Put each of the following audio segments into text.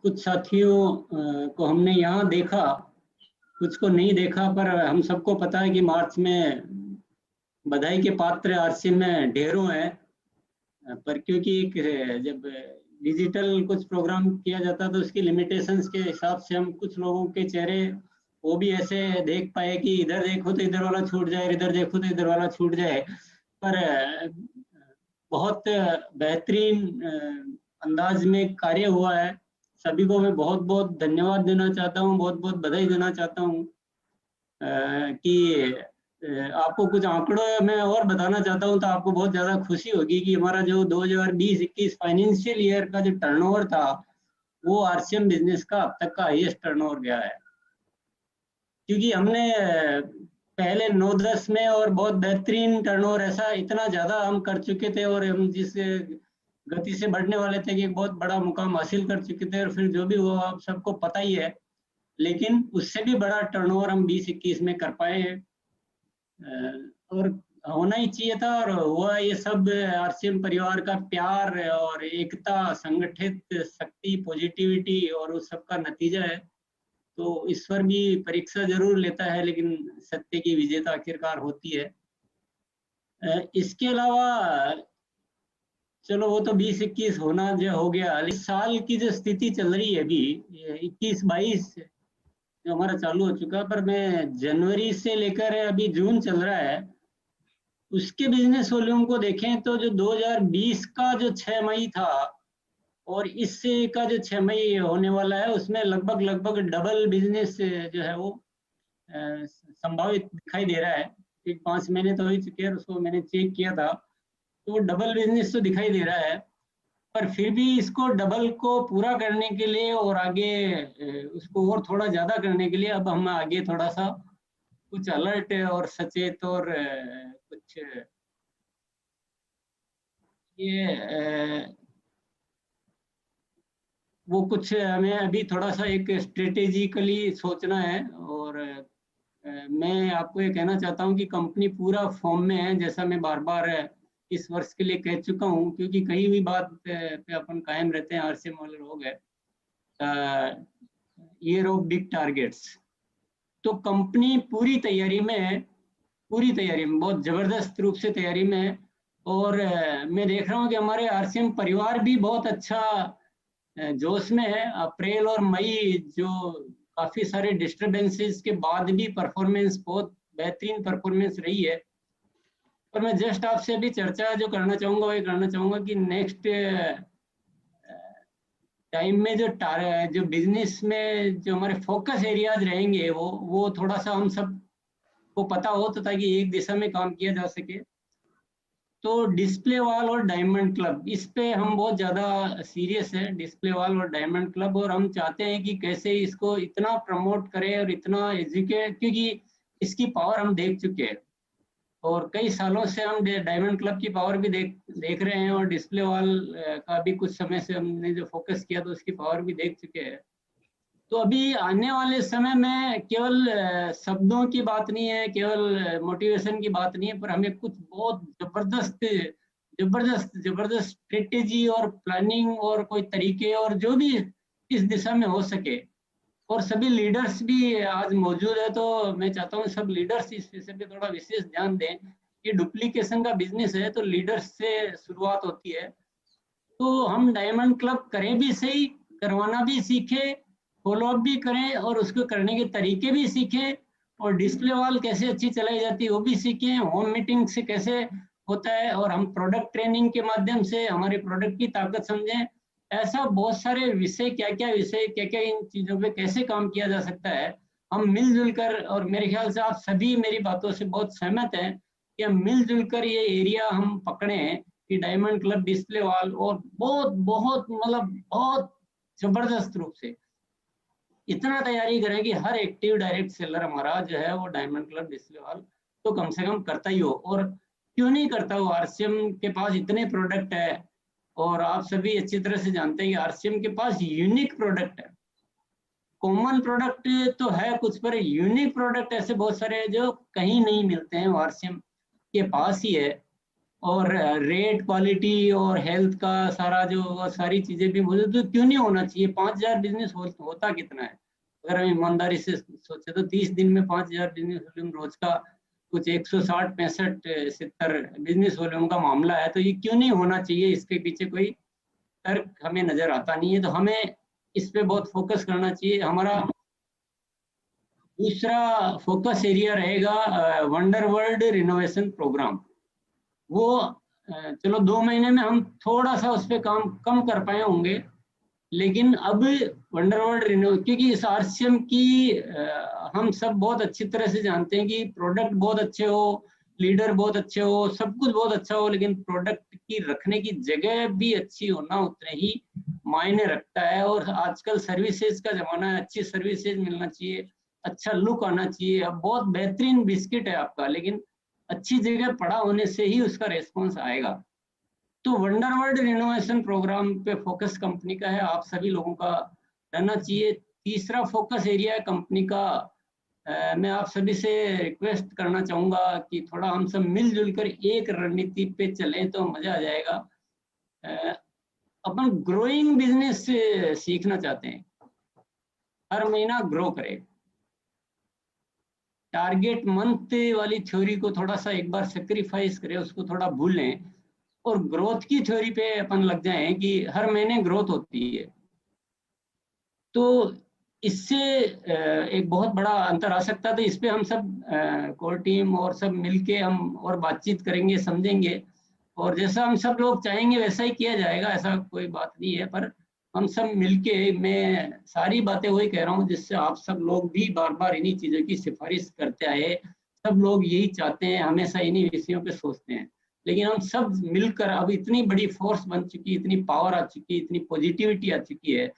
कुछ साथियों को हमने यहाँ देखा, कुछ को नहीं देखा, पर हम सबको पता है कि मार्च में बधाई के पात्र आरसीएम में ढेरों हैं। पर क्योंकि जब डिजिटल कुछ प्रोग्राम किया जाता तो उसकी लिमिटेशंस के हिसाब से हम कुछ लोगों के चेहरे वो भी ऐसे देख पाए कि इधर देखो तो इधर वाला छूट जाए, इधर देखो तो इधर वाला छूट जाए। पर बहुत बेहतरीन अंदाज में कार्य हुआ है। सभी को मैं बहुत बहुत धन्यवाद देना चाहता हूँ, बहुत बहुत बधाई देना चाहता हूँ कि आपको कुछ आंकड़ों में और बताना चाहता हूँ तो आपको बहुत ज़्यादा खुशी होगी कि हमारा जो 2020-21 फाइनेंशियल ईयर का जो टर्नओवर था वो आरसीएम बिजनेस का अब तक का हाईएस्ट टर्नओवर गया है। क्योंकि हमने पहले 9-10 में और बहुत बेहतरीन टर्नओवर ऐसा इतना ज़्यादा हम कर चुके थे और हम जिस गति से बढ़ने वाले थे कि एक बहुत बड़ा मुकाम हासिल कर चुके थे, और फिर जो भी हुआ आप सबको पता ही है। लेकिन उससे भी बड़ा टर्नओवर हम 20-21 में कर पाए हैं और होना ही चाहिए था, और हुआ। ये सब आरसीएम परिवार का प्यार और एकता, संगठित शक्ति, पॉजिटिविटी और उस सब का नतीजा है। तो ईश्वर भी परीक्षा जरूर लेता है, लेकिन सत्य की विजेता आखिरकार होती है। इसके अलावा चलो वो तो 20-21 होना जो हो गया, इस साल की जो स्थिति चल रही है अभी 21-22 जो हमारा चालू हो चुका, पर मैं जनवरी से लेकर अभी जून चल रहा है उसके बिजनेस वॉल्यूम को देखें तो जो 2020 का जो 6 मई था और इस का जो 6 मई होने वाला है उसमें लगभग डबल बिजनेस जो है वो संभावित दिखाई दे रहा है। 5 महीने तो हो ही चुके हैं, उसको मैंने चेक किया था तो वो डबल बिजनेस तो दिखाई दे रहा है। पर फिर भी इसको डबल को पूरा करने के लिए और आगे उसको और थोड़ा ज्यादा करने के लिए अब हम आगे थोड़ा सा कुछ अलर्ट और सचेत और कुछ ये वो कुछ हमें अभी थोड़ा सा एक स्ट्रेटेजिकली सोचना है। और मैं आपको ये कहना चाहता हूँ कि कंपनी पूरा फॉर्म में है, जैसा मैं बार बार इस वर्ष के लिए कह चुका हूँ, क्योंकि कहीं भी बात पे अपन कायम रहते हैं। आरसीएम वाले लोग है ईयर ऑफ बिग टारगेट्स, तो कंपनी पूरी तैयारी में है, पूरी तैयारी में, बहुत जबरदस्त रूप से तैयारी में है। और मैं देख रहा हूँ कि हमारे आरसीएम परिवार भी बहुत अच्छा जोश में है। अप्रैल और मई जो काफी सारे डिस्टरबेंसेस के बाद भी परफॉर्मेंस बहुत बेहतरीन परफॉर्मेंस रही है। पर मैं जस्ट आपसे अभी चर्चा जो करना चाहूंगा वो ये करना चाहूंगा कि नेक्स्ट टाइम में जो बिजनेस में जो हमारे फोकस एरियाज रहेंगे वो थोड़ा सा हम सब को पता हो, तो ताकि एक दिशा में काम किया जा सके। तो डिस्प्ले वॉल और डायमंड क्लब, इस पे हम बहुत ज़्यादा सीरियस है, डिस्प्ले वॉल और डायमंड क्लब। और हम चाहते हैं कि कैसे इसको इतना प्रमोट करें और इतना एजुकेट, क्योंकि इसकी पावर हम देख चुके हैं और कई सालों से हम डायमंड क्लब की पावर भी देख रहे हैं, और डिस्प्ले वॉल का भी कुछ समय से हमने जो फोकस किया तो उसकी पावर भी देख चुके हैं। तो अभी आने वाले समय में केवल शब्दों की बात नहीं है, केवल मोटिवेशन की बात नहीं है, पर हमें कुछ बहुत जबरदस्त जबरदस्त जबरदस्त स्ट्रेटेजी और प्लानिंग और कोई तरीके और जो भी इस दिशा में हो सके। और सभी लीडर्स भी आज मौजूद है, तो मैं चाहता हूँ सब लीडर्स इस विषय पे थोड़ा विशेष ध्यान दें। ये डुप्लीकेशन का बिजनेस है तो लीडर्स से शुरुआत होती है। तो हम डायमंड क्लब करें भी सही, करवाना भी सीखें, फॉलो अप भी करें और उसको करने के तरीके भी सीखें, और डिस्प्ले वॉल कैसे अच्छी चलाई जाती है वो भी सीखें, होम मीटिंग से कैसे होता है, और हम प्रोडक्ट ट्रेनिंग के माध्यम से हमारे प्रोडक्ट की ताकत समझें। ऐसा बहुत सारे विषय, क्या क्या इन चीज़ों पे कैसे काम किया जा सकता है, हम मिलजुल कर। और मेरे ख्याल से आप सभी मेरी बातों से बहुत सहमत हैं कि हम मिलजुल कर ये एरिया हम पकड़ें कि डायमंड क्लब, डिस्प्ले वॉल, और बहुत बहुत मतलब बहुत जबरदस्त रूप से इतना तैयारी करें कि हर एक्टिव डायरेक्ट सेलर हमारा जो है वो डायमंड क्लब, डिस्प्ले वॉल तो कम से कम करता ही हो। और क्यों नहीं करता हो, आरसीएम के पास इतने प्रोडक्ट है, और आप सभी अच्छी तरह से जानते हैं कि आरसीएम के पास यूनिक प्रोडक्ट है। कॉमन प्रोडक्ट तो है कुछ, पर यूनिक प्रोडक्ट ऐसे बहुत सारे हैं जो कहीं नहीं मिलते हैं, आरसीएम के पास ही है। और रेट, क्वालिटी और हेल्थ का सारा जो सारी चीजें भी मौजूद, तो क्यों नहीं होना चाहिए? 5,000 बिजनेस होता कितना है? अगर हम ईमानदारी से सोचे तो 30 दिन में 5,000 बिजनेस वॉल्यूम रोज का कुछ 160, 65, 70 बिजनेस वॉल्यूम का मामला है, तो ये क्यों नहीं होना चाहिए? इसके पीछे कोई तर्क हमें नजर आता नहीं है। तो हमें इस पे बहुत फोकस करना चाहिए। हमारा दूसरा फोकस एरिया रहेगा वंडर वर्ल्ड रिनोवेशन प्रोग्राम। वो चलो 2 महीने में हम थोड़ा सा उस पर काम कम कर पाए होंगे, लेकिन अब वंडर वर्ल्ड रिनो, क्योंकि इस आरसीएम की हम सब बहुत अच्छी तरह से जानते हैं कि प्रोडक्ट बहुत अच्छे हो, लीडर बहुत अच्छे हो, सब कुछ बहुत अच्छा हो, लेकिन प्रोडक्ट की रखने की जगह भी अच्छी होना उतने ही मायने रखता है। और आजकल सर्विसेज का जमाना है, अच्छी सर्विसेज मिलना चाहिए, अच्छा लुक आना चाहिए। अब बहुत बेहतरीन बिस्किट है आपका, लेकिन अच्छी जगह पड़ा होने से ही उसका रेस्पॉन्स आएगा। तो वंडर वर्ल्ड रिनोवेशन प्रोग्राम पे फोकस कंपनी का है, आप सभी लोगों का रहना चाहिए। तीसरा फोकस एरिया है कंपनी का। मैं आप सभी से रिक्वेस्ट करना चाहूंगा कि थोड़ा हम सब मिलजुल कर एक रणनीति पे चलें तो मजा आ जाएगा। अपन ग्रोइंग बिजनेस सीखना चाहते हैं, हर महीना ग्रो करें। टारगेट मंथ वाली थ्योरी को थोड़ा सा एक बार सेक्रीफाइस करें, उसको थोड़ा भूलें और ग्रोथ की थ्योरी पे अपन लग जाएं कि हर महीने ग्रोथ होती है। तो इससे एक बहुत बड़ा अंतर आ सकता है। तो इस पे हम सब कोर टीम और सब मिलके हम और बातचीत करेंगे, समझेंगे, और जैसा हम सब लोग चाहेंगे वैसा ही किया जाएगा, ऐसा कोई बात नहीं है। पर हम सब मिलके, मैं सारी बातें वही कह रहा हूँ जिससे आप सब लोग भी बार बार इन्हीं चीज़ों की सिफारिश करते आए। सब लोग यही चाहते हैं, हमेशा इन्हीं विषयों पे सोचते हैं, लेकिन हम सब मिलकर अब इतनी बड़ी फोर्स बन चुकी, इतनी पावर आ चुकी, इतनी पॉजिटिविटी आ चुकी है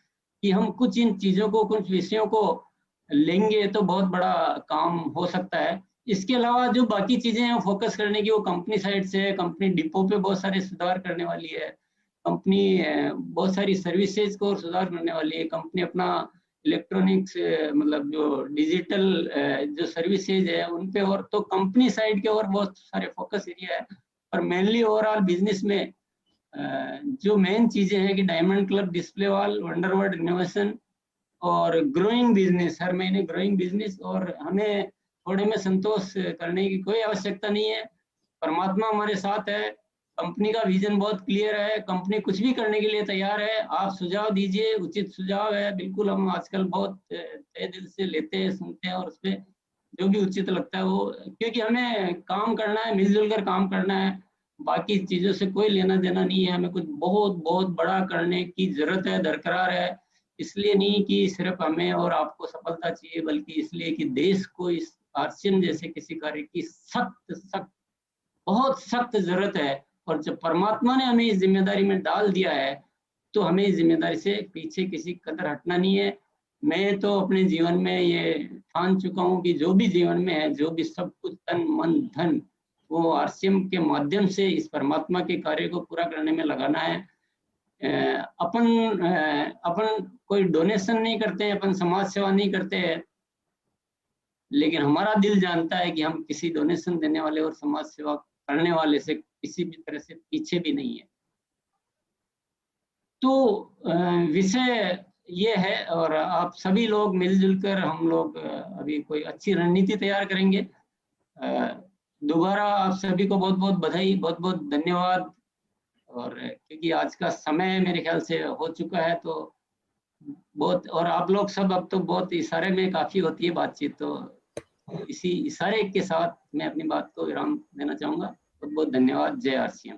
कि हम कुछ इन चीज़ों को, कुछ विषयों को लेंगे तो बहुत बड़ा काम हो सकता है। इसके अलावा जो बाकी चीज़ें हैं फोकस करने की, वो कंपनी साइड से है। कंपनी डिपो पे बहुत सारे सुधार करने वाली है, कंपनी बहुत सारी सर्विसेज को सुधार करने वाली है, कंपनी अपना इलेक्ट्रॉनिक्स मतलब जो डिजिटल जो सर्विसेज है उन पे, और तो कंपनी साइड के और बहुत सारे फोकस एरिया है। और मेनली ओवरऑल बिजनेस में जो मेन चीजें हैं कि diamond club, display wall, wonder world renovation और ग्रोइंग बिजनेस, हर महीने ग्रोइंग बिजनेस। और हमें थोड़े में संतोष करने की कोई आवश्यकता नहीं है, परमात्मा हमारे साथ है, कंपनी का विजन बहुत क्लियर है, कंपनी कुछ भी करने के लिए तैयार है। आप सुझाव दीजिए, उचित सुझाव है, बिल्कुल हम आजकल बहुत तहे दिल से लेते हैं, सुनते हैं और उस पर जो भी उचित लगता है वो, क्योंकि हमें काम करना है, मिलजुल कर काम करना है, बाकी चीजों से कोई लेना देना नहीं है। हमें कुछ बहुत बहुत बड़ा करने की जरूरत है, दरकार है। इसलिए नहीं कि सिर्फ हमें और आपको सफलता चाहिए, बल्कि इसलिए कि देश को इस आरसीएम जैसे किसी कार्य की सख्त सख्त, बहुत सख्त जरूरत है। और जब परमात्मा ने हमें इस जिम्मेदारी में डाल दिया है, तो हमें इस जिम्मेदारी से पीछे किसी कदर हटना नहीं है। मैं तो अपने जीवन में ये ठान चुका हूँ कि जो भी जीवन में है, जो भी सब कुछ तन मन धन, वो आरसीएम के माध्यम से इस परमात्मा के कार्य को पूरा करने में लगाना है। अपन कोई डोनेशन नहीं करते हैं, अपन समाज सेवा नहीं करते हैं, लेकिन हमारा दिल जानता है कि हम किसी डोनेशन देने वाले और समाज सेवा करने वाले से किसी भी तरह से पीछे भी नहीं है। तो विषय ये है, और आप सभी लोग मिलजुल कर हम लोग अभी कोई अच्छी रणनीति तैयार करेंगे। दोबारा आप सभी को बहुत बहुत बधाई, बहुत बहुत धन्यवाद। और क्योंकि आज का समय मेरे ख्याल से हो चुका है, तो बहुत, और आप लोग सब अब तो बहुत इशारे में काफी होती है बातचीत, तो इसी इशारे के साथ मैं अपनी बात को विराम देना चाहूंगा। बहुत बहुत धन्यवाद। जय आरसीएम।